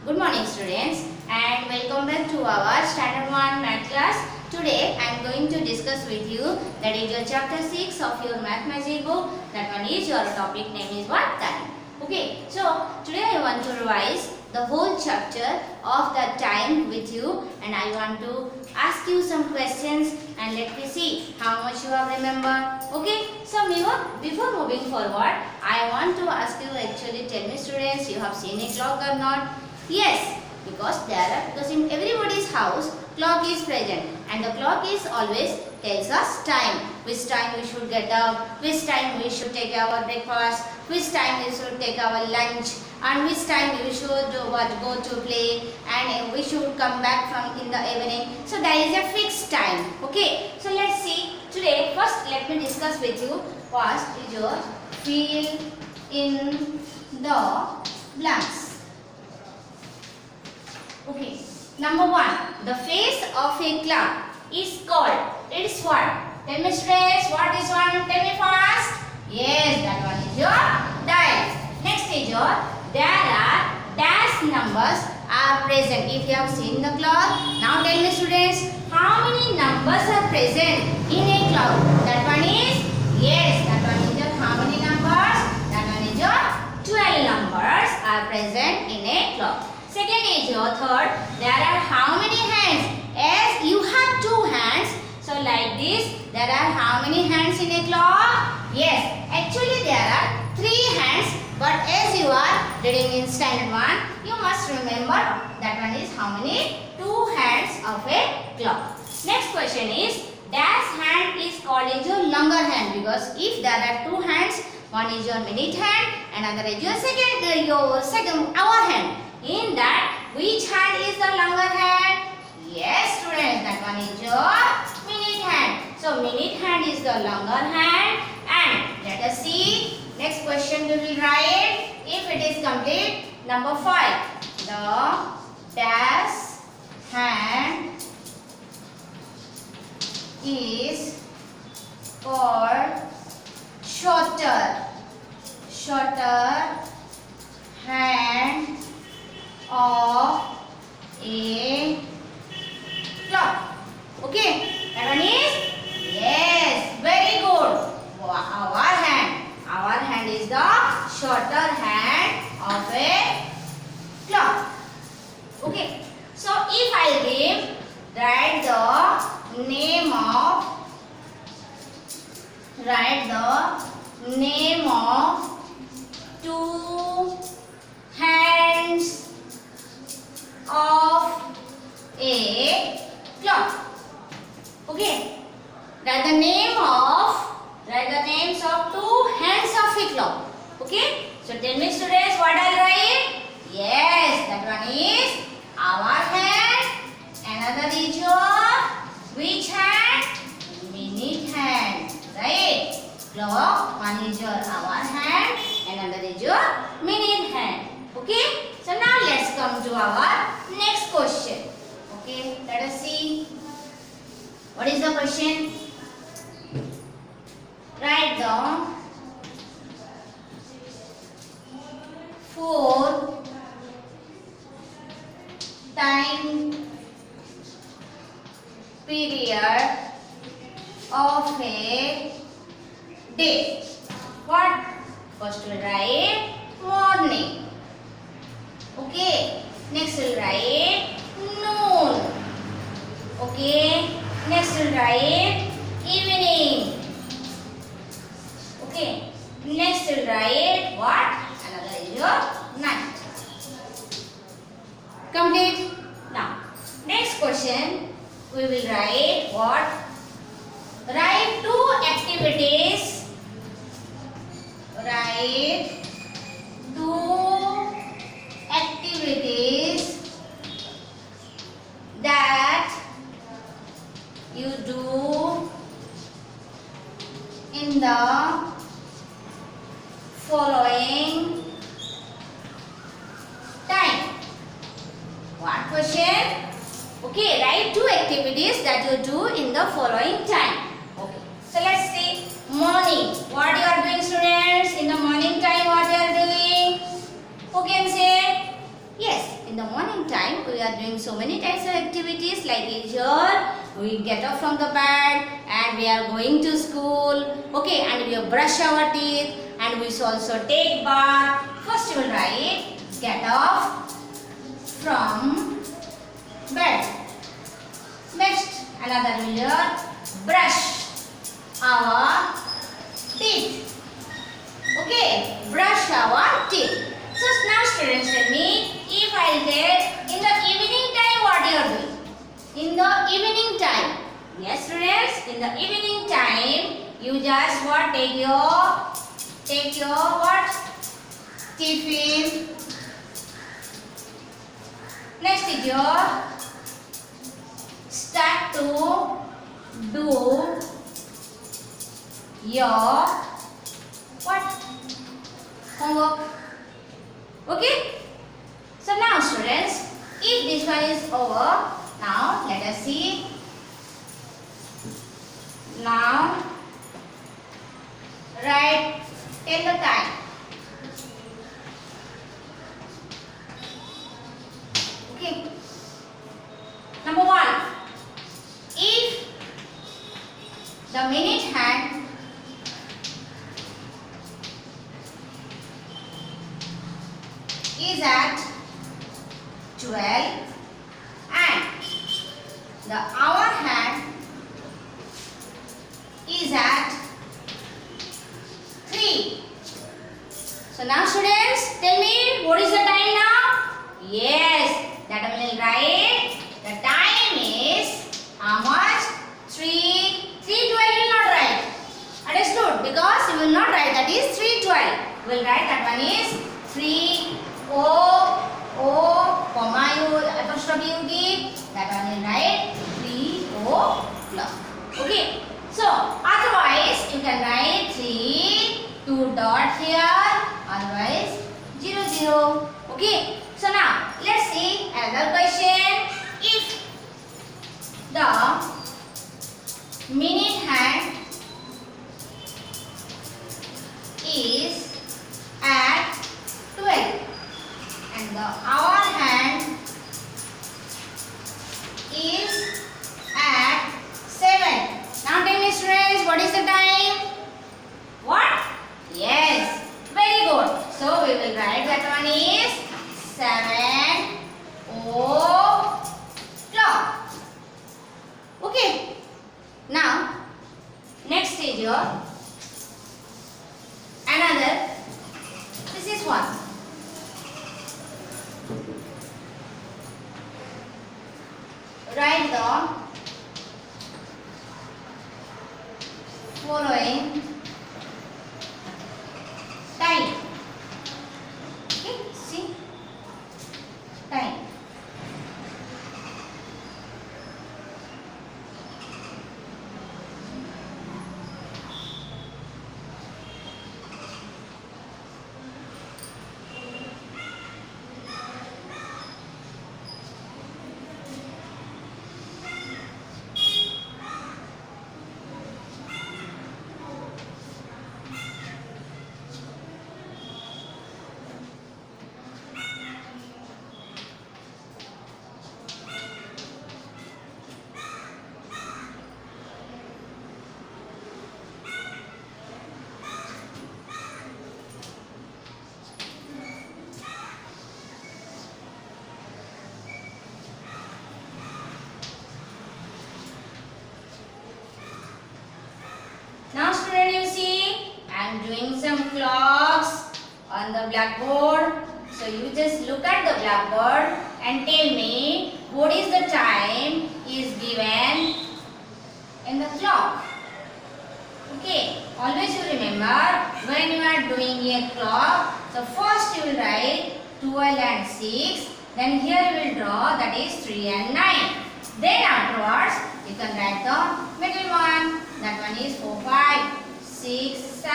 Good morning students and welcome back to our standard 1 math class. Today I am going to discuss with you that is your chapter 6 of your math magic book. That one is your topic name is what? Time. Okay, so today I want to revise the whole chapter of the time with you and I want to ask you some questions and let me see how much you have remembered. Okay, so before moving forward, I want to ask you actually tell me students, you have seen a clock or not? Yes, because in everybody's house clock is present and the clock is always tells us time. Which time we should get up, which time we should take our breakfast, which time we should take our lunch and which time we should go to play and we should come back from in the evening. So there is a fixed time. Okay, so let's see today. First let me discuss with you what is your fill in the blanks. Okay, number 1, the face of a clock is called, it is what? Tell me students, what is one? Tell me fast. Yes, that one is your dial. Next is your, there are dash numbers are present. If you have seen the clock, now tell me students, how many numbers are present in a clock? That one is, yes, that one is your, how many numbers? That one is your 12 numbers are present in a clock. Second is your third, there are how many hands? As you have 2 hands, so like this, there are how many hands in a clock? Yes, actually there are 3 hands, but as you are reading in standard 1, you must remember that one is how many? 2 hands of a clock. Next question is, dash hand is called as your longer hand because if there are 2 hands, one is your minute hand, another is your second hour hand. In that, which hand is the longer hand? Yes, students, that one is your minute hand. So, minute hand is the longer hand. And let us see. Next question we will write. If it is complete, number 5. The dash hand is called shorter hand of a clock. Okay, that one is, yes, very good. Our hand is the shorter hand of a clock. Okay, so if I write the name of 2 hands of a clock. Okay, write the names of 2 hands of a clock. Okay, so tell me students, what I'll write? Yes, that one is our hand. Another is your which hand? Minute hand. Right? Clock. One is your hour hand. Another is your minute hand. Okay. So now let's come to our next question. Okay. Let us see. What is the question? Write down 4 time period of a day. What? First we'll write morning. Okay. Next we'll write noon. Okay. Next we'll write evening. Okay. Next we'll write what? Another is your night. Complete. Now, next question we will write what? Write 2 activities. Write 2 activities that you do in the following time. What question? Okay, write 2 activities that you do in the following time. Okay, so let's see. Morning. What you are doing, students? In the morning time, what you are doing? Who can say? Yes, in in the morning time we are doing so many types of activities, like here we get up from the bed and we are going to school, okay, and we brush our teeth and we also take bath. First you will write get up from bed. Next another word, brush our teeth. Okay, brush our teeth. So now students, tell me, if I take in the evening time, what you are doing? In the evening time. Yes students, in the evening time you just what, take your what, tiffin. Next is your start to do your what, homework. Okay, so now students, if this one is over, now let us see. Now write till the time. Okay, number 1, if the minute hand is at 12 and the hour hand is at 3. So now students, tell me, what is the time now? Yes, that I will write. The time is how much? 3. 3:12 will not write. Understood? Because you will not write that is 3:12. You will write that one is 3 comma U apostrophe UD. That one will write 3 o'clock. Okay. So otherwise you can write 3 2 dot here. Otherwise 0 0. Okay. So now let's see another question. If the minute hand is at 12 and the hour hand is at 7. Now tell me students, what is the time? What? Yes, very good. So we will write that one is 7 o'clock. Okay. Now next is your another. This is one. Write the following time. Okay, see, time. Now student, you see, I am doing some clocks on the blackboard. So you just look at the blackboard and tell me what is the time is given in the clock. Okay, always you remember when you are doing a clock, so first you will write 12 and 6, then here you will draw that is 3 and 9. Then afterwards you can write the middle one. That one is 4, 5, 6, 7,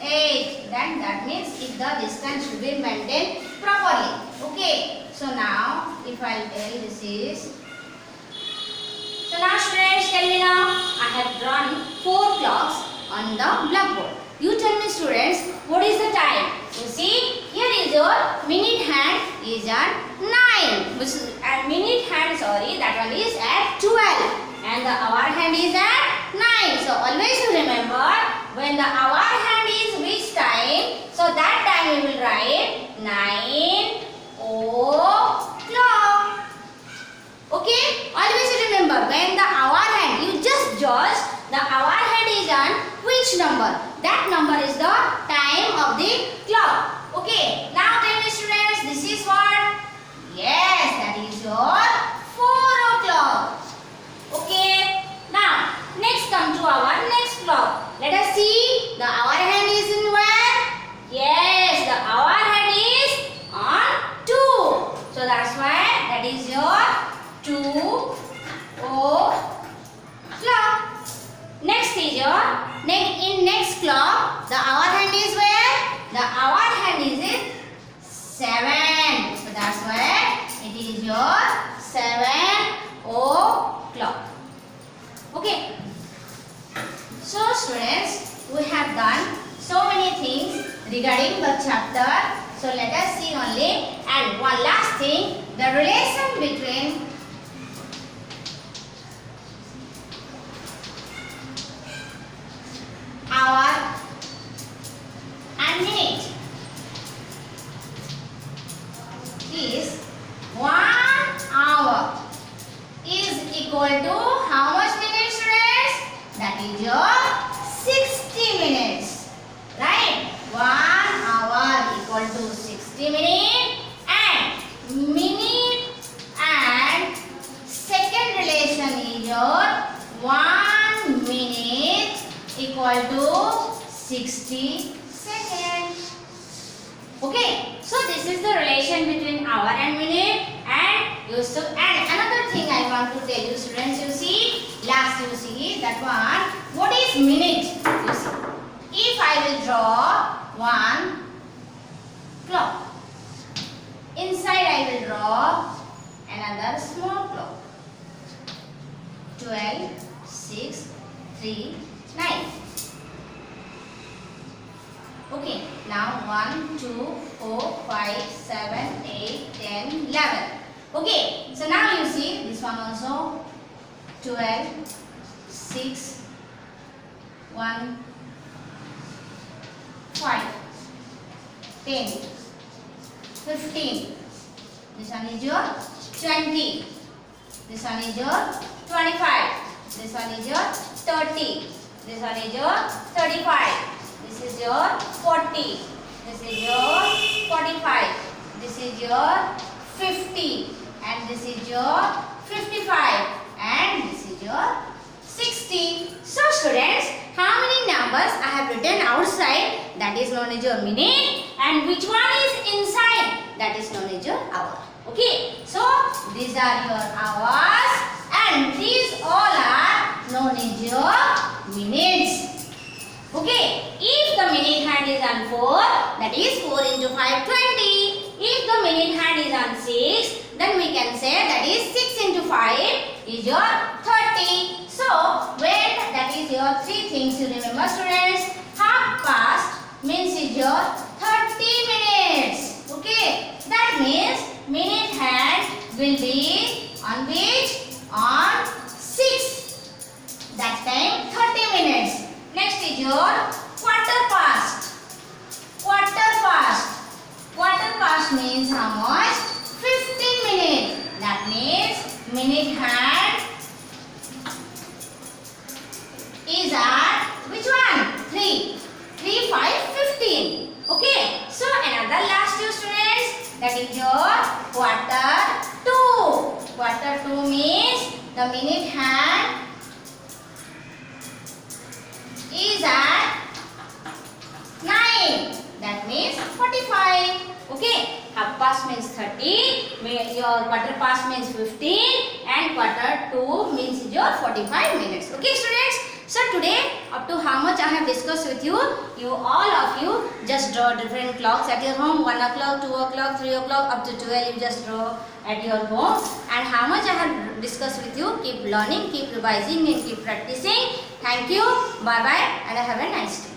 8. Then that means if the distance should be maintained properly. Okay. So now if I tell this is. So now students, tell me now. I have drawn 4 clocks on the blackboard. You tell me students, what is the time? You see, here is your minute hand is at 9. Which is at minute hand, sorry, that one is at 12. And the hour hand is at 9. So always you remember, when the hour hand is which time, so that time we will write 9 o'clock. Okay, always remember, when the hour hand, you just judge the hour hand is on which number. That number is the time of the clock. Okay, now tell me students, this is what? Yes, that is your 4 o'clock. Okay, now next come to our next clock. Let us see, the hour hand is in where? Yes, the hour hand is on 2. So that's why that is your 2 o'clock. Next is your, in next clock, the hour hand is where? The hour hand is in 7. So that's why it is your 7 o'clock. Okay. So students, we have done so many things regarding the chapter. So let us see only, and one last thing, the relation between hour and minute is 1 hour is equal to how much minutes, students? That is your 60 minutes, right? 1 hour equal to 60 minutes, and minute and second relation is your 1 minute equal to 60 seconds. Okay, so this is the relation between hour and minute. And another thing I want to tell you, students, you see, last you see that one, what is minute? You see, if I will draw one clock, inside I will draw another small clock, 12, 6, 3, 9. Okay, now 1, 2, 4, 5, 7, 8, 10, 11. Okay, so now you see this one also 12, 6, 1, 5, 10, 15. This one is your 20. This one is your 25. This one is your 30. This one is your 35. This is your 40. This is your 45. This is your 50. And this is your 55. And this is your 60. So students, how many numbers I have written outside? That is known as your minute. And which one is inside? That is known as your hour. Okay. So these are your hours. And these all are known as your minutes. Okay, if the minute hand is on 4, that is 4 into 5, 20. If the minute hand is on 6, then we can say that is 6 into 5 is your 30. So, when that is your 3 things you remember, students. Half past means is your 30 minutes. Okay, that means minute hand will be on which? On 6. That time 30 minutes. Next is your quarter past. Quarter past. Quarter past means how much? 15 minutes. That means minute hand is at which one? 3. 3, 5, 15. Okay. So another last two students. That is your quarter 2. Quarter 2 means the minute hand is at 9. That means 45. Okay. Half past means 30. Your quarter past means 15. And quarter 2 means your 45 minutes. Okay, students. So today, up to how much I have discussed with you, all of you just draw different clocks at your home. 1 o'clock, 2 o'clock, 3 o'clock, up to 12 you just draw at your home. And how much I have discussed with you, keep learning, keep revising and keep practicing. Thank you. Bye bye and have a nice day.